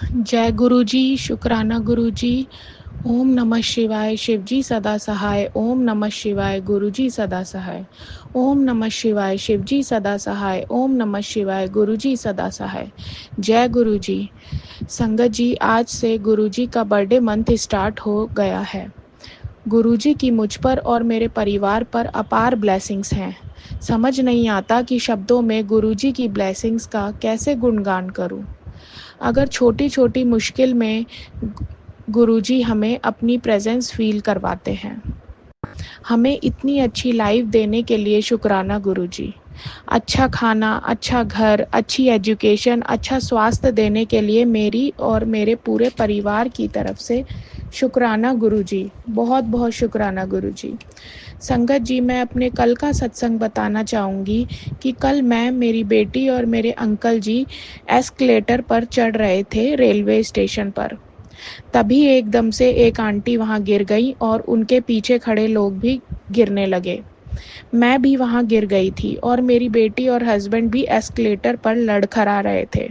जय गुरुजी, शुक्राना गुरुजी। ओम नमः शिवाय, शिवजी सदा सहाय। ओम नमः शिवाय, गुरुजी सदा सहाय। ओम नमः शिवाय, शिवजी सदा सहाय। ओम नमः शिवाय, गुरुजी सदा सहाय। जय गुरुजी। संगत जी, आज से गुरुजी का बर्थडे मंथ स्टार्ट हो गया है। गुरुजी की मुझ पर और मेरे परिवार पर अपार ब्लेसिंग्स हैं। समझ नहीं आता कि शब्दों में गुरुजी की ब्लेसिंग्स का कैसे गुणगान करूं। अगर छोटी छोटी मुश्किल में गुरुजी हमें अपनी प्रेजेंस फील करवाते हैं। हमें इतनी अच्छी लाइफ देने के लिए शुक्राना गुरुजी। अच्छा खाना, अच्छा घर, अच्छी एजुकेशन, अच्छा स्वास्थ्य देने के लिए मेरी और मेरे पूरे परिवार की तरफ से शुक्राना गुरुजी। बहुत बहुत शुक्राना गुरुजी। संगत जी, मैं अपने कल का सत्संग बताना चाहूँगी कि कल मैं, मेरी बेटी और मेरे अंकल जी एस्केलेटर पर चढ़ रहे थे रेलवे स्टेशन पर। तभी एकदम से एक आंटी वहाँ गिर गई और उनके पीछे खड़े लोग भी गिरने लगे। मैं भी वहाँ गिर गई थी और मेरी बेटी और हस्बैंड भी एस्केलेटर पर लड़खड़ा रहे थे।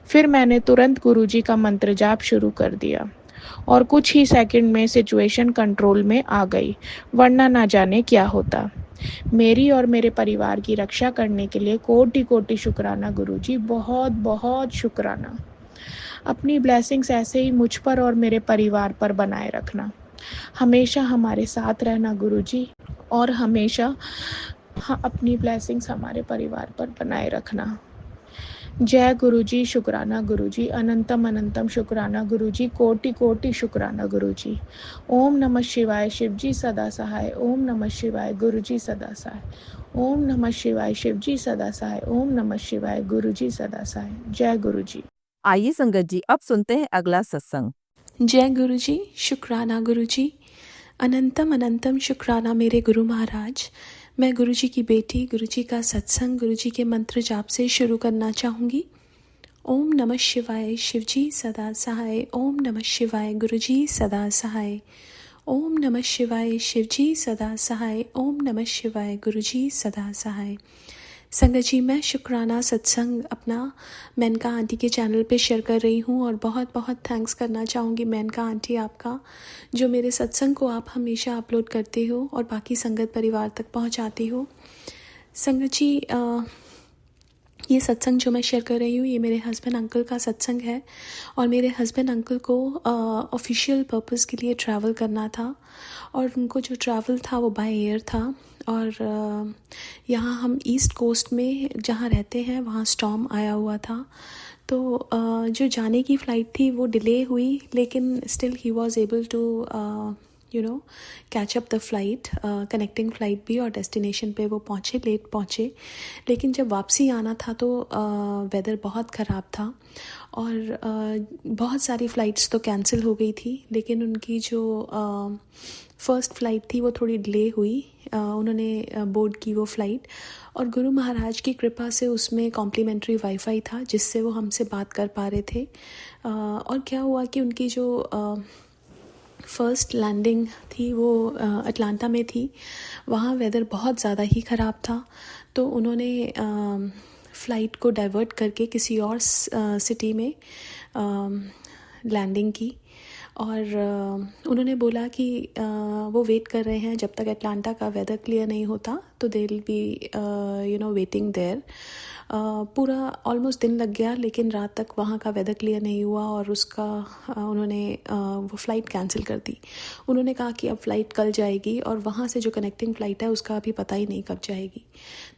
फिर मैंने तुरंत गुरुजी का मंत्र जाप शुरू कर दिया और कुछ ही सेकंड में सिचुएशन कंट्रोल में आ गई, वरना ना जाने क्या होता। मेरी और मेरे परिवार की रक्षा करने के लिए कोटि कोटि शुक्राना गुरुजी, बहुत बहुत शुक्राना। अपनी ब्लेसिंग्स ऐसे ही मुझ पर और मेरे परिवार पर बनाए रखना। हमेशा हमारे साथ रहना गुरुजी, और हमेशा अपनी ब्लेसिंग्स हमारे परिवार पर बनाए रखना। जय गुरुजी, शुक्राना गुरुजी, अनंतम अनंतम शुक्राना गुरुजी, कोटि कोटि शुक्राना गुरुजी। ओम नमः शिवाय, शिवजी सदा सहाय। ओम नमः शिवाय, गुरुजी सदा सहाय। ओम नमः शिवाय, शिवजी सदा सहाय। ओम नमः शिवाय, गुरुजी सदा सहाय। जय गुरुजी। आइए संगत जी, अब सुनते हैं अगला सत्संग। जय गुरुजी, शुक्राना गुरुजी, अनंतम अनंतम शुक्राना मेरे गुरु महाराज। मैं गुरुजी की बेटी, गुरुजी का सत्संग गुरुजी के मंत्र जाप से शुरू करना चाहूँगी। ओम नमः शिवाय, शिवजी सदा सहाय। ओम नमः शिवाय, गुरुजी सदा सहाय। ओम नमः शिवाय, शिवजी सदा सहाय। ओम नमः शिवाय, गुरुजी सदा सहाय। संगत जी, मैं शुक्राना सत्संग अपना मेनका आंटी के चैनल पे शेयर कर रही हूँ और बहुत बहुत थैंक्स करना चाहूँगी मेनका आंटी आपका, जो मेरे सत्संग को आप हमेशा अपलोड करते हो और बाकी संगत परिवार तक पहुँचाती हो। संगत जी, ये सत्संग जो मैं शेयर कर रही हूँ ये मेरे हस्बैंड अंकल का सत्संग है और मेरे हस्बैंड अंकल को ऑफिशियल पर्पस के लिए ट्रैवल करना था और उनको जो ट्रैवल था वो बाय एयर था। और यहाँ हम ईस्ट कोस्ट में जहाँ रहते हैं वहाँ स्टॉर्म आया हुआ था, तो जो जाने की फ़्लाइट थी वो डिले हुई, लेकिन still he was able to catch up the flight, connecting flight भी, और डेस्टिनेशन पे वो पहुँचे, लेट पहुँचे। लेकिन जब वापसी आना था तो वेदर बहुत ख़राब था और बहुत सारी फ़्लाइट्स तो कैंसिल हो गई थी, लेकिन उनकी जो फ़र्स्ट फ़्लाइट थी वो थोड़ी डिले हुई। उन्होंने बोर्ड की वो फ़्लाइट और गुरु महाराज की कृपा से उसमें कॉम्प्लीमेंट्री वाईफाई था जिससे वो हमसे बात कर पा रहे थे। और क्या हुआ कि उनकी जो फ़र्स्ट लैंडिंग थी वो अटलांटा में थी, वहाँ वेदर बहुत ज़्यादा ही ख़राब था, तो उन्होंने फ़्लाइट को डाइवर्ट करके किसी और सिटी में लैंडिंग की और उन्होंने बोला कि वो वेट कर रहे हैं जब तक अटलांटा का वेदर क्लियर नहीं होता, तो they will be waiting there. पूरा ऑलमोस्ट दिन लग गया, लेकिन रात तक वहाँ का वेदर क्लियर नहीं हुआ और उसका उन्होंने वो फ़्लाइट कैंसिल कर दी। उन्होंने कहा कि अब फ़्लाइट कल जाएगी और वहाँ से जो कनेक्टिंग फ़्लाइट है उसका अभी पता ही नहीं कब जाएगी।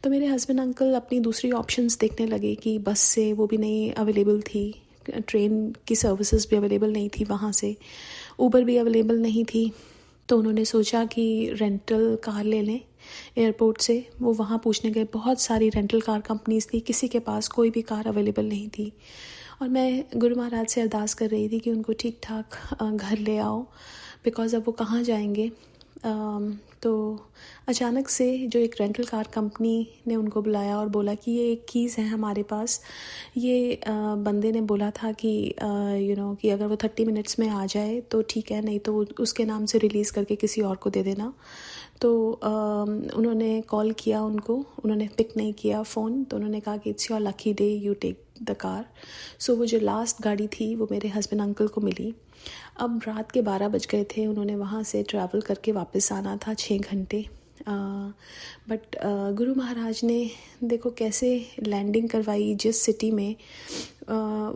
तो मेरे हस्बैंड अंकल अपनी दूसरी ऑप्शंस देखने लगे कि बस से वो भी नहीं अवेलेबल थी, ट्रेन की सर्विसेज भी अवेलेबल नहीं थी, वहाँ से ऊबर भी अवेलेबल नहीं थी। तो उन्होंने सोचा कि रेंटल कार ले लें एयरपोर्ट से। वो वहाँ पूछने गए, बहुत सारी रेंटल कार कंपनीज़ थी, किसी के पास कोई भी कार अवेलेबल नहीं थी। और मैं गुरु महाराज से अरदास कर रही थी कि उनको ठीक ठाक घर ले आओ, बिकॉज़ अब वो कहाँ जाएंगे। तो अचानक से जो एक रेंटल कार कंपनी ने उनको बुलाया और बोला कि ये एक कीज़ है हमारे पास, ये बंदे ने बोला था कि कि अगर वो 30 मिनट्स में आ जाए तो ठीक है, नहीं तो उसके नाम से रिलीज़ करके किसी और को दे देना। तो उन्होंने कॉल किया उनको, उन्होंने पिक नहीं किया फ़ोन, तो उन्होंने कहा कि it's your lucky day, you take the car. So वो जो लास्ट गाड़ी थी वो मेरे हस्बैंड अंकल को मिली। अब रात के 12 बज गए थे, उन्होंने वहाँ से ट्रैवल करके वापस आना था 6 घंटे। बट गुरु महाराज ने देखो कैसे लैंडिंग करवाई जिस सिटी में।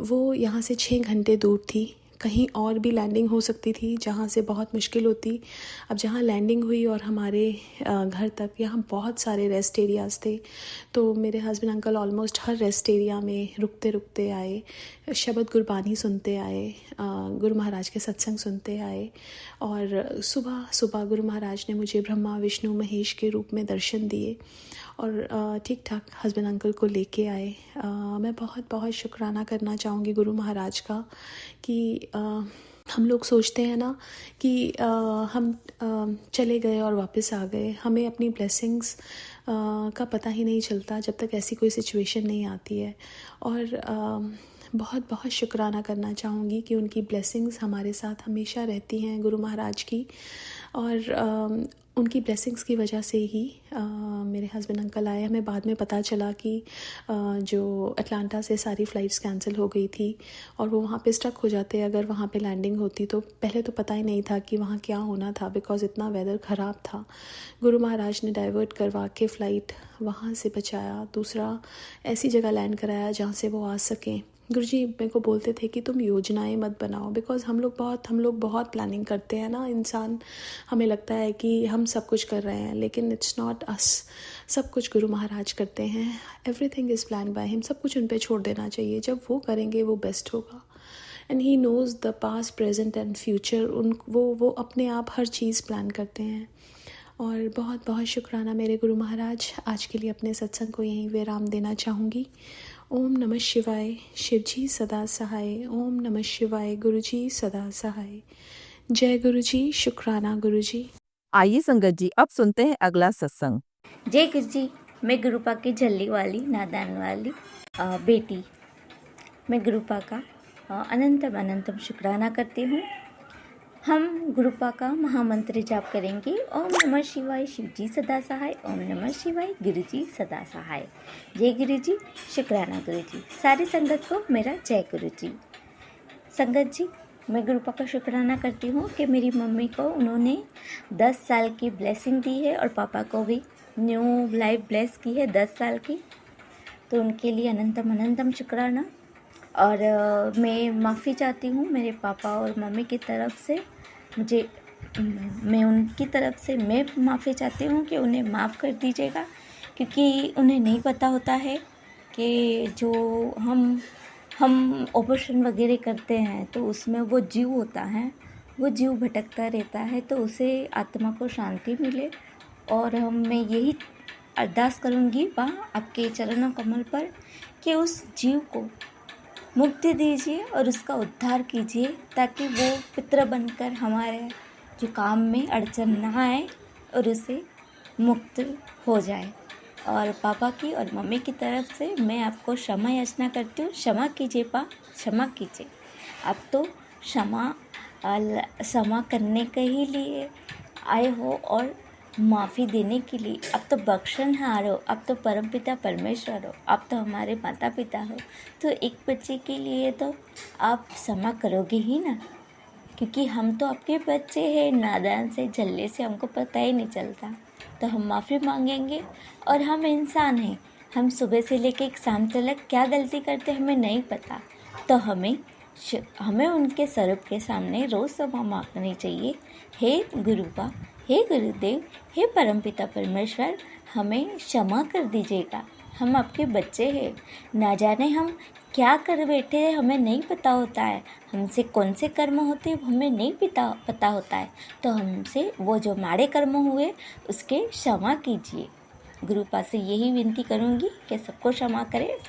वो यहाँ से 6 घंटे दूर थी, कहीं और भी लैंडिंग हो सकती थी जहाँ से बहुत मुश्किल होती। अब जहाँ लैंडिंग हुई और हमारे घर तक यहाँ बहुत सारे रेस्ट एरियाज़ थे, तो मेरे हस्बैंड अंकल ऑलमोस्ट हर रेस्ट एरिया में रुकते रुकते आए, शबद गुरबानी सुनते आए, गुरु महाराज के सत्संग सुनते आए। और सुबह सुबह गुरु महाराज ने मुझे ब्रह्मा विष्णु महेश के रूप में दर्शन दिए और ठीक ठाक हस्बैंड अंकल को लेके आए। मैं बहुत बहुत शुक्राना करना चाहूँगी गुरु महाराज का कि हम लोग सोचते हैं ना कि हम चले गए और वापस आ गए, हमें अपनी ब्लेसिंग्स का पता ही नहीं चलता जब तक ऐसी कोई सिचुएशन नहीं आती है। और बहुत बहुत शुक्राना करना चाहूँगी कि उनकी ब्लेसिंग्स हमारे साथ हमेशा रहती हैं गुरु महाराज की। और उनकी ब्लेसिंग्स की वजह से ही मेरे हस्बैंड अंकल आए। हमें बाद में पता चला कि जो अटलांटा से सारी फ़्लाइट्स कैंसिल हो गई थी और वो वहाँ पे स्टक हो जाते अगर वहाँ पे लैंडिंग होती। तो पहले तो पता ही नहीं था कि वहाँ क्या होना था, बिकॉज़ इतना वेदर ख़राब था। गुरु महाराज ने डाइवर्ट करवा के फ़्लाइट वहाँ से बचाया, दूसरा ऐसी जगह लैंड कराया जहाँ से वो आ सकें। गुरुजी मेरे को बोलते थे कि तुम योजनाएं मत बनाओ, बिकॉज़ हम लोग बहुत प्लानिंग करते हैं ना इंसान। हमें लगता है कि हम सब कुछ कर रहे हैं, लेकिन इट्स नॉट अस। सब कुछ गुरु महाराज करते हैं। Everything is plan by him. सब कुछ उन पे छोड़ देना चाहिए। जब वो करेंगे वो बेस्ट होगा। And he knows the past present and future. वो अपने आप हर चीज़ प्लान करते हैं। और बहुत बहुत शुक्राना मेरे गुरु महाराज। आज के लिए अपने सत्संग को यहीं विराम देना चाहूँगी। ओम नमः शिवाय, शिव जी सदा सहाय। ओम नमः शिवाय, गुरु जी सदा सहाय। जय गुरु जी, शुक्राना गुरु जी। आइए संगत जी अब सुनते हैं अगला सत्संग। जय गुरु जी। मैं गुरुपा की झल्ली वाली नादान वाली बेटी, मैं गुरुपा का अनंतम अनंतम शुक्राना करती हूँ। हम गुरुपा का महामंत्र जाप करेंगे। ओम नमः शिवाय, शिव जी सदा सहाय। ओम नमः शिवाय, गुरु जी सदा सहाय। जय गुरु जी, शुक्राना गुरु जी। सारी संगत को मेरा जय गुरु जी। संगत जी, मैं गुरुपा का शुक्राना करती हूँ कि मेरी मम्मी को उन्होंने 10 साल की ब्लेसिंग दी है और पापा को भी न्यू लाइफ ब्लेस की है 10 साल की। तो उनके लिए अनंतम अनंतम शुक्राना। और मैं माफ़ी चाहती हूँ मेरे पापा और मम्मी की तरफ से। मैं उनकी तरफ से मैं माफ़ी चाहती हूँ कि उन्हें माफ़ कर दीजिएगा, क्योंकि उन्हें नहीं पता होता है कि जो हम ऑपरेशन वगैरह करते हैं तो उसमें वो जीव होता है, वो जीव भटकता रहता है, तो उसे आत्मा को शांति मिले। और मैं यही अरदास करूँगी आपके चरणों कमल पर कि उस जीव को मुक्ति दीजिए और उसका उद्धार कीजिए, ताकि वो पितर बनकर हमारे जो काम में अड़चन ना आए और उसे मुक्त हो जाए। और पापा की और मम्मी की तरफ से मैं आपको क्षमा याचना करती हूँ। क्षमा कीजिए क्षमा कीजिए। आप तो क्षमा करने के ही लिए आए हो और माफ़ी देने के लिए। अब तो बख्शनहार हो, अब तो परमपिता परमेश्वर हो, अब तो हमारे माता पिता हो। तो एक बच्चे के लिए तो आप क्षमा करोगे ही ना, क्योंकि हम तो आपके बच्चे हैं, नादान से झल्ले से हमको पता ही नहीं चलता। तो हम माफ़ी मांगेंगे। और हम इंसान हैं, हम सुबह से लेकर शाम तक क्या गलती करते हमें नहीं पता। तो हमें उनके स्वरूप के सामने रोज़ क्षमा मांगनी चाहिए। हे गुरुपा, हे गुरुदेव, हे परमपिता परमेश्वर, हमें क्षमा कर दीजिएगा। हम आपके बच्चे हैं, ना जाने हम क्या कर बैठे हैं हमें नहीं पता होता है। हमसे कौन से कर्म होते हैं हमें नहीं पता होता है। तो हमसे वो जो माड़े कर्म हुए उसके क्षमा कीजिए। गुरुपा से यही विनती करूँगी कि सबको क्षमा करे,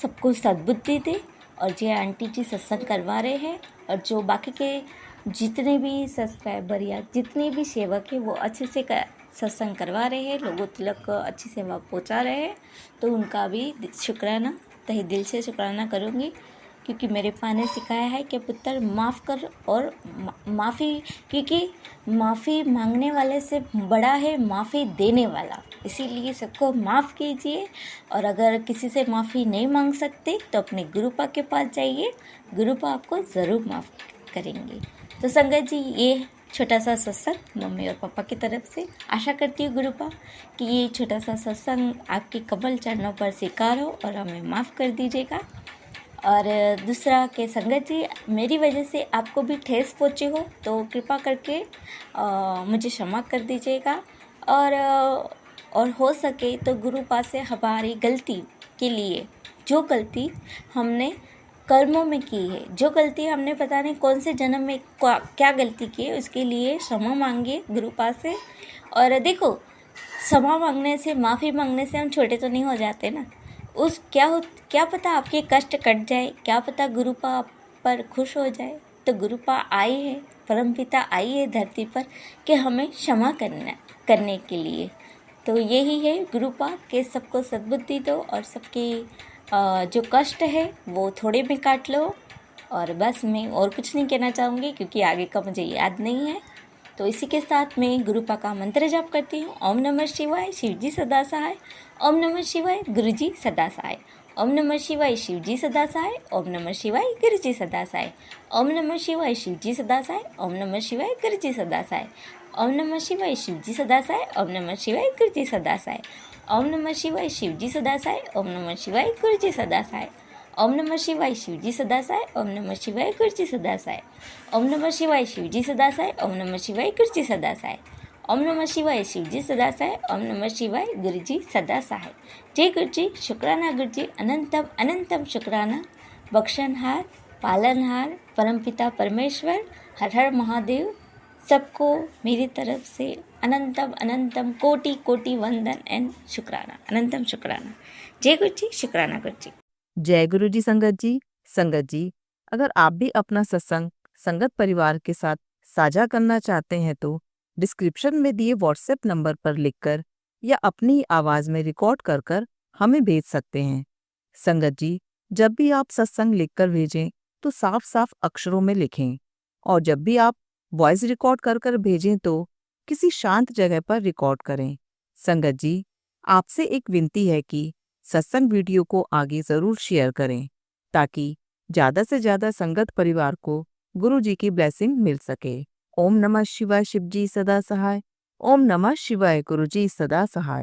सबको सद्बुद्धि दे। और जो आंटी जी सत्संग करवा रहे हैं और जो बाकी के जितने भी सब्सक्राइबर या जितने भी सेवक हैं वो अच्छे से सत्संग करवा रहे हैं, लोगों तक अच्छी सेवा पहुंचा रहे हैं, तो उनका भी शुक्राना तहे दिल से शुक्राना करूँगी। क्योंकि मेरे पापा ने सिखाया है कि पुत्र माफ़ कर और माफ़ी, क्योंकि माफ़ी मांगने वाले से बड़ा है माफ़ी देने वाला। इसीलिए सबको माफ़ कीजिए, और अगर किसी से माफ़ी नहीं मांग सकते तो अपने गुरुपा के पास जाइए, गुरुपा आपको ज़रूर माफ़ करेंगे। तो संगत जी, ये छोटा सा सत्संग मम्मी और पापा की तरफ से। आशा करती हूँ गुरुपा कि ये छोटा सा सत्संग आपके कमल चरणों पर स्वीकार हो और हमें माफ़ कर दीजिएगा। और दूसरा कि संगत जी, मेरी वजह से आपको भी ठेस पहुँची हो तो कृपा करके मुझे क्षमा कर दीजिएगा। और हो सके तो गुरुपा से हमारी गलती के लिए, जो गलती हमने कर्मों में की है, जो गलती हमने पता नहीं कौन से जन्म में क्या गलती की है, उसके लिए क्षमा मांगिए गुरुपा से। और देखो, क्षमा मांगने से, माफ़ी मांगने से हम छोटे तो नहीं हो जाते ना। क्या पता आपके कष्ट कट जाए, क्या पता गुरुपा आप पर खुश हो जाए। तो गुरुपा आई है, परमपिता आई है धरती पर कि हमें क्षमा करने के लिए। तो यही है गुरुपा के सबको सद्बुद्धि दो और सबकी जो कष्ट है वो थोड़े में काट लो। और बस मैं और कुछ नहीं कहना चाहूँगी क्योंकि आगे का मुझे याद नहीं है। तो इसी के साथ मैं गुरुपा का मंत्र जाप करती हूँ। ओम नमः शिवाय, शिवजी सदा सहाय। ओम नमः शिवाय, गुरुजी सदा सहाय। ओम नमः शिवाय, शिवजी सदा सहाय। ओम नमः शिवाय, गुरुजी सदा सहाय। ओम नमः शिवाय, शिवजी सदा सहाय। ओम नमः शिवाय, गुरुजी सदा सहाय। ओम नमः शिवाय, शिवजी सदा सहाय। ओम नमः शिवाय, गुरुजी सदा सहाय। ओम नमः शिवाय, शिवजी सदा सहाय। ओम नमः शिवाय, गुरुजी सदा सहाय। ओम नमः शिवाय, शिवजी सदा सहाय। ओम नमः शिवाय, गुरुजी सदा सहाय। ओम नमः शिवाय, शिवजी सदा सहाय। ओम नमः शिवाय, गुरुजी सदा सहाय। ओम नमः शिवाय, शिवजी सदा सहाय। ओम नमः शिवाय, गुरुजी सदा सहाय। जय गुरुजी, शुक्राना गुरुजी, अनंतम अनंतम शुक्राना। बख्शनहार, पालनहार, परमपिता परमेश्वर, हर हर महादेव, सबको मेरी तरफ से अनंतम अनंतम कोटि कोटि वंदन एंड शुक्राना, अनंतम शुक्राना। जय गुरुजी, शुक्राना गुरुजी। जय गुरु जी। संगत जी, अगर आप भी अपना सत्संग संगत परिवार के साथ साझा करना चाहते हैं तो डिस्क्रिप्शन में दिए व्हाट्सएप नंबर पर लिखकर या अपनी आवाज में रिकॉर्ड कर हमें भेज सकते हैं। संगत जी, जब भी आप सत्संग लिखकर भेजें तो साफ साफ अक्षरों में लिखें, और जब भी आप वॉइस रिकॉर्ड कर भेजें तो किसी शांत जगह पर रिकॉर्ड करें। संगत जी, आपसे एक विनती है कि सत्संग वीडियो को आगे जरूर शेयर करें ताकि ज्यादा से ज्यादा संगत परिवार को गुरु जी की ब्लेसिंग मिल सके। ओम नमः शिवाय, शिवजी सदा सहाय। ओम नमः शिवाय, गुरुजी सदा सहाय।